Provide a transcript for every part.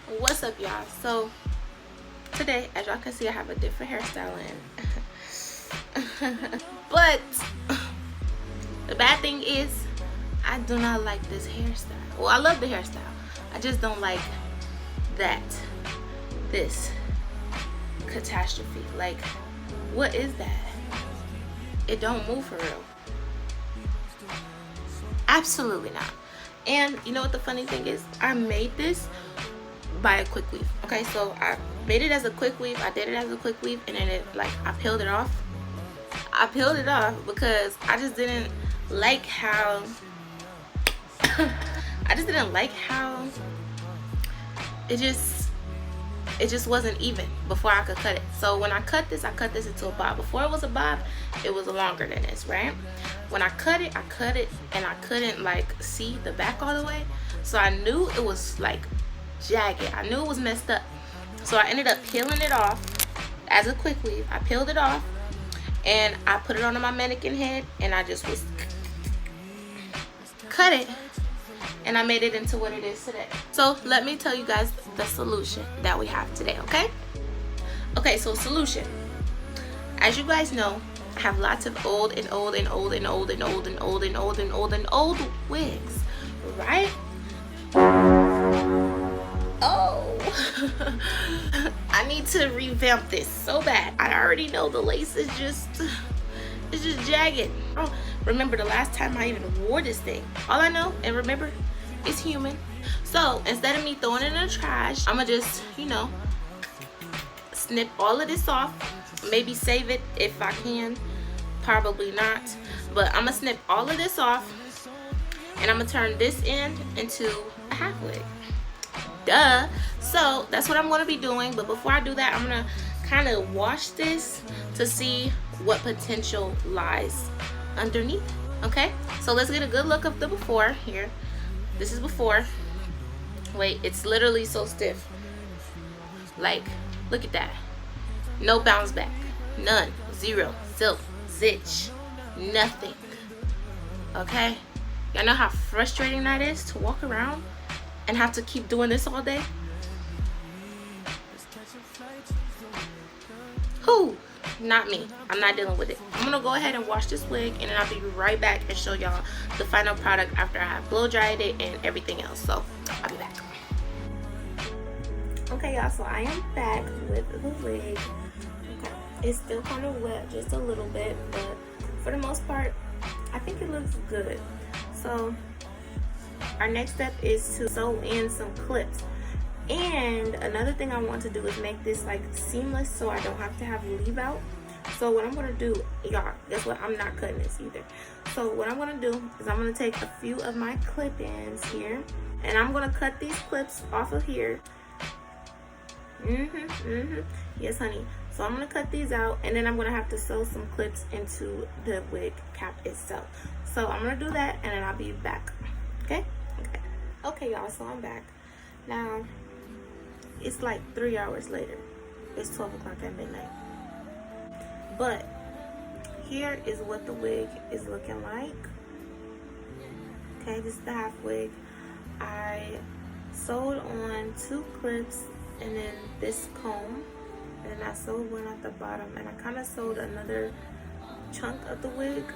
What's up, y'all? So today, as y'all can see, I have a different hairstyle in. But the bad thing is I do not like this hairstyle. Well, I love the hairstyle, I just don't like this catastrophe. Like, what is that? It don't move for real. Absolutely not. And you know what the funny thing is? I made this by a quick weave. Okay, so I made it as a quick weave. I did it as a quick weave, and then I peeled it off. I peeled it off because I just didn't like how it just wasn't even before I could cut it. So when I cut this into a bob. Before it was a bob, it was longer than this, right? When I cut it, and I couldn't like see the back all the way. So I knew it was like jagged. I knew it was messed up. So I ended up peeling it off as a quick weave. I peeled it off and I put it on my mannequin head, and I just was cut it, and I made it into what it is today. So let me tell you guys the solution that we have today, okay? Okay, so solution. As you guys know, I have lots of old wigs, right? Oh, I need to revamp this so bad. I already know the lace is just jagged. Oh, remember the last time I even wore this thing? All I know and remember is human. So instead of me throwing it in the trash, I'ma just, snip all of this off. Maybe save it if I can. Probably not. But I'm gonna snip all of this off, and I'm gonna turn this end into a half wig. Duh. So that's what I'm gonna be doing. But before I do that, I'm gonna kind of wash this to see what potential lies underneath. Okay, so let's get a good look of the before here. This is before. Wait, it's literally so stiff. Like, look at that. No bounce back. None. Zero. Silk. Zitch. Nothing. Okay? Y'all know how frustrating that is to walk around and have to keep doing this all day? Who? Not me. I'm not dealing with it. I'm gonna go ahead and wash this wig, and then I'll be right back and show y'all the final product after I have blow dried it and everything else. So I'll be back. Okay, y'all, so I am back with the wig. Okay, it's still kind of wet just a little bit, but for the most part I think it looks good. So our next step is to sew in some clips. And another thing I want to do is make this like seamless, so I don't have to have leave out. So what I'm gonna do, y'all, guess what? I'm not cutting this either. So what I'm gonna do is I'm gonna take a few of my clip-ins here, and I'm gonna cut these clips off of here. Yes, honey. So I'm gonna cut these out, and then I'm gonna have to sew some clips into the wig cap itself. So I'm gonna do that, and then I'll be back. Okay, y'all, so I'm back now. It's like 3 hours later. It's 12 o'clock at midnight. But here is what the wig is looking like. Okay, this is the half wig. I sewed on 2 clips and then this comb. And then I sewed one at the bottom. And I kind of sewed another chunk of the wig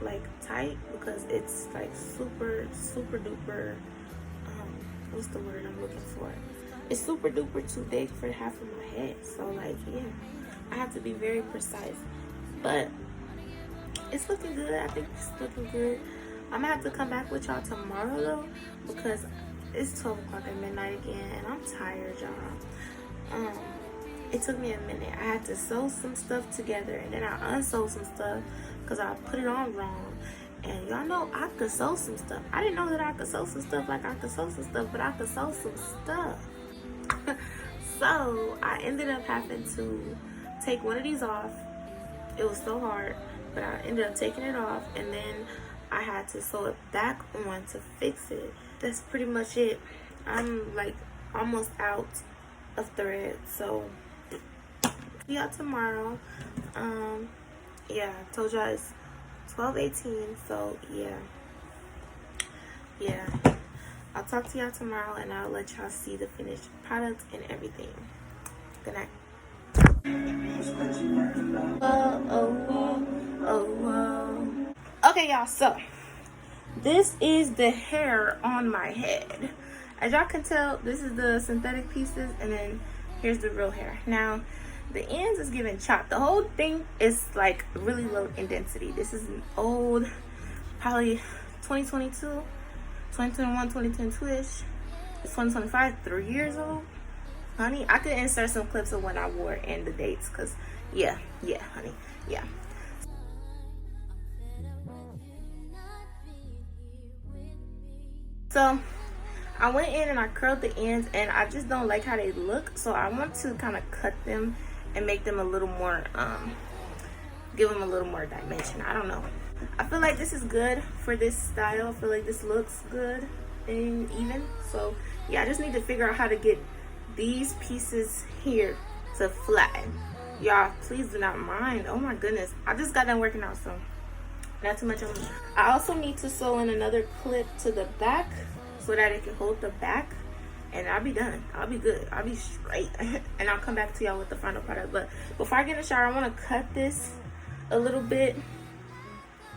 like tight because it's like super duper, what's the word I'm looking for? It's super duper too big for half of my head. So like, yeah, I have to be very precise. But it's looking good. I think it's looking good. I'm gonna have to come back with y'all tomorrow though, because it's 12 o'clock at midnight again and I'm tired, y'all. It took me a minute. I had to sew some stuff together, and then I unsewed some stuff because I put it on wrong. And y'all know I could sew some stuff. I didn't know that I could sew some stuff like I could sew some stuff, but I could sew some stuff. So I ended up having to take one of these off. It was so hard, but I ended up taking it off, and then I had to sew it back on to fix it. That's pretty much it. I'm like almost out of thread, so see y'all tomorrow. Yeah, I told y'all it's 12:18, so yeah. I'll talk to y'all tomorrow, and I'll let y'all see the finished product and everything. Good night. Okay, y'all, so this is the hair on my head. As y'all can tell, this is the synthetic pieces, and then here's the real hair. Now, the ends is giving chopped. The whole thing is like really low in density. This is an old, probably 2022, 2021, 2022-ish. It's 2025, 3 years old. Honey, I could insert some clips of when I wore it and the dates, because yeah, honey, yeah. So I went in and I curled the ends, and I just don't like how they look, so I want to kind of cut them and make them a little more, give them a little more dimension. I don't know. I feel like this is good for this style. I feel like this looks good and even. So yeah, I just need to figure out how to get these pieces here to flatten. Y'all, please do not mind. Oh my goodness, I just got done working out, so not too much on me. I also need to sew in another clip to the back so that it can hold the back, and I'll be done. I'll be good. I'll be straight. And I'll come back to y'all with the final product. But before I get in the shower, I want to cut this a little bit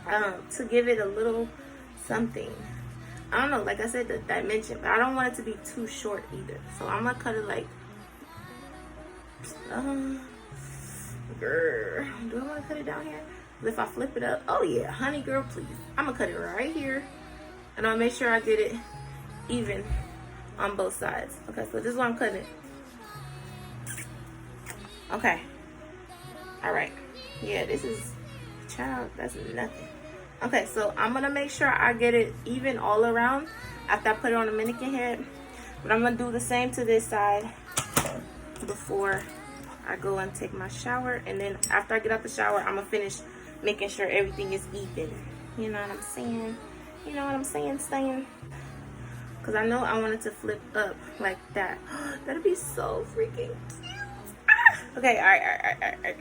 to give it a little something. I don't know, like I said, the dimension, but I don't want it to be too short either. So I'm gonna cut it like, girl, do I want to cut it down here? If I flip it up, oh yeah, honey girl, please. I'm gonna cut it right here, and I'll make sure I get it even on both sides. Okay, so this is what I'm cutting it. Okay, all right, yeah, this is, child, that's nothing. Okay, so I'm gonna make sure I get it even all around after I put it on the mannequin head, but I'm gonna do the same to this side before I go and take my shower. And then after I get out the shower, I'm gonna finish making sure everything is even. You know what I'm saying? You know what I'm saying? Because I know I want it to flip up like that. That'd be so freaking cute. Ah! Okay, all right.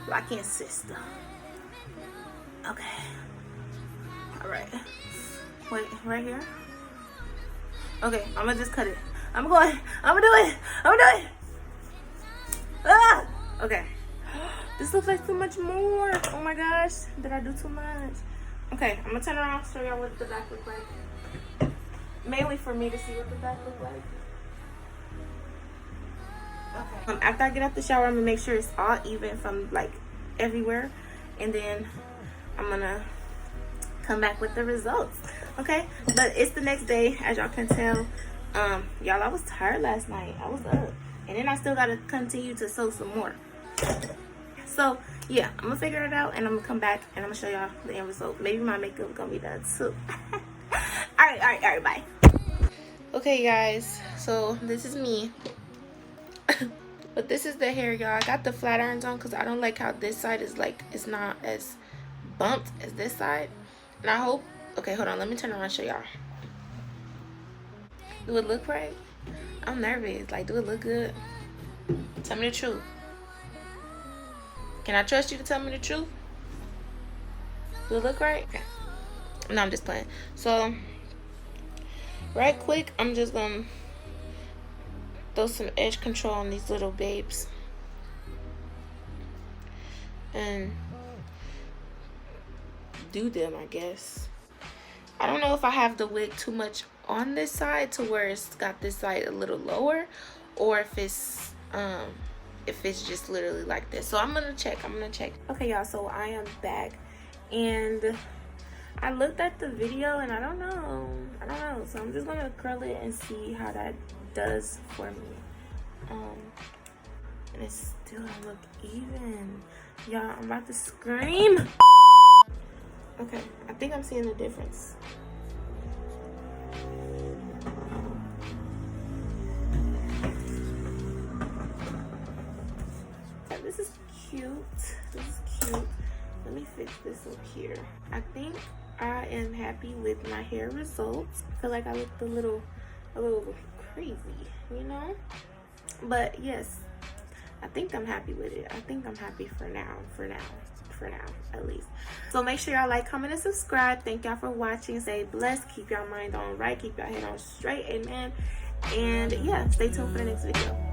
Lock in, sister. Okay. All right. Wait, right here? Okay, I'm gonna just cut it. I'm gonna do it. Ah! Okay. This looks like too much more. Oh my gosh, did I do too much? Okay, I'm gonna turn around, show y'all what the back looks like. Mainly for me to see what the back looks like. Okay. After I get out the shower, I'm gonna make sure it's all even from like everywhere, and then I'm gonna come back with the results. Okay, but it's the next day, as y'all can tell. Y'all, I was tired last night. I was up, and then I still gotta continue to sew some more. So yeah, I'm gonna figure it out, and I'm gonna come back and I'm gonna show y'all the end result. Maybe my makeup gonna be done too. all right, bye. Okay guys, so this is me. But this is the hair, y'all. I got the flat irons on because I don't like how this side is like, it's not as bumped as this side. And I hope, okay, hold on, let me turn around and show y'all. Do it look right? I'm nervous. Like, do it look good? Tell me the truth. Can I trust you to tell me the truth? Do it look right? Okay. No, I'm just playing. So, right quick, I'm just gonna throw some edge control on these little babes. And do them, I guess. I don't know if I have the wig too much on this side to where it's got this side a little lower, or if it's just literally like this. So I'm gonna check. Okay y'all, so I am back, and I looked at the video and I don't know, so I'm just gonna curl it and see how that does for me. And it still don't look even. Y'all, I'm about to scream. Okay, I think I'm seeing the difference. Okay, this is cute. Let me fix this up here. I think I am happy with my hair results. I feel like I looked a little crazy, you know? But yes, I think I'm happy with it. I think I'm happy for now. for now, at least. So make sure y'all like, comment, and subscribe. Thank y'all for watching. Stay blessed. Keep your mind on right. Keep your head on straight. Amen. And yeah, stay tuned for the next video.